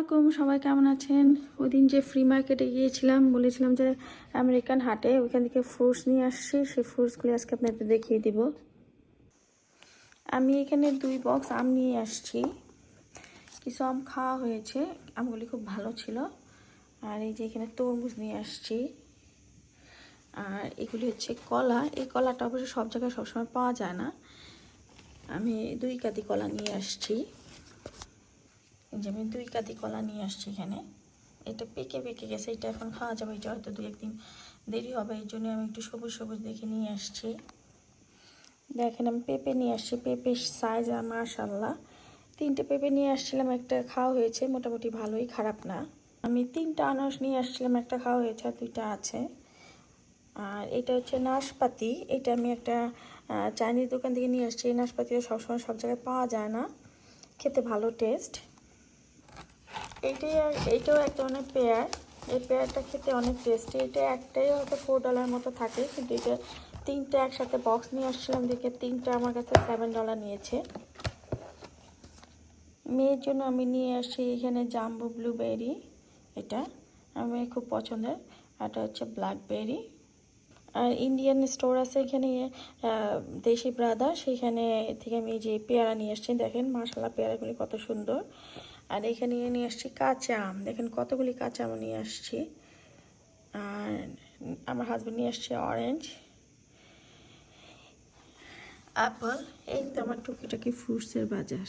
আলাইকুম, সবাই কেমন আছেন? ওদিন যে ফ্রি মার্কেটে গিয়েছিলাম, বলেছিলাম যে আমেরিকান হাটে, ওইখান থেকে ফ্রুটস নিয়ে আসছি। সেই ফ্রুটসগুলি আজকে আপনাদের দেখিয়ে দিব। আমি এখানে 2 বক্স আম নিয়ে আসছি। কিছু আম খাওয়া হয়েছে, আমগুলি খুব ভালো ছিল। আর এই যে এখানে তরমুজ নিয়ে আসছি। আর এগুলি হচ্ছে কলা। এই কলাটা অবশ্য সব জায়গায় সবসময় পাওয়া যায় না। আমি 2 কাঁদি কলা নিয়ে আসছি। যে আমি 2 কাঁদি কলা নিয়ে আসছি এখানে। এটা পেকে গেছে, এটা এখন খাওয়া যাবে। এটা হয়তো 2-1 দিন দেরি হবে, এই জন্য আমি একটু সবুজ সবুজ দেখে নিয়ে আসছি। দেখেন আমি পেঁপে নিয়ে আসছি। পেঁপের সাইজ আর মাশাআল্লাহ। 3টে পেঁপে নিয়ে আসছিলাম, একটা খাওয়া হয়েছে, মোটামুটি ভালোই, খারাপ না। আমি 3টা আনারস নিয়ে আসছিলাম, একটা খাওয়া হয়েছে আর 2টা আছে। আর এটা হচ্ছে নাশপাতি। এটা আমি একটা চাইনিজ দোকান থেকে নিয়ে আসছি। এই নাশপাতিটা সবসময় সব জায়গায় পাওয়া যায় না, খেতে ভালো টেস্ট। এইটাও এক ধরনের পেয়ার। এই পেয়ারটা খেতে অনেক টেস্টি। এটা একটাই হয়তো $4 মতো থাকে, কিন্তু এটা 3টে একসাথে বক্স নিয়ে আসছিলাম দেখে 3টা আমার কাছে $7 নিয়েছে। মেয়ের জন্য আমি নিয়ে আসছি এখানে জাম্বো ব্লুবেরি। এটা আমার খুব পছন্দের। এটা হচ্ছে ব্ল্যাকবেরি। আর ইন্ডিয়ান স্টোর আছে এখানে, দেশি ব্রাদার, সেখানে থেকে আমি যে পেয়ারা নিয়ে আসছি। দেখেন মাশাআল্লাহ, পেয়ারাগুলি কত সুন্দর। আর এখানে নিয়ে আসছি কাঁচা আম। দেখেন কতগুলি কাঁচা আম নিয়ে আসছি। আর আমার হাজব্যান্ড নিয়ে আসছে অরেঞ্জ, অ্যাপল। এই তো আমার টুকিটাকি ফ্রুটসের বাজার।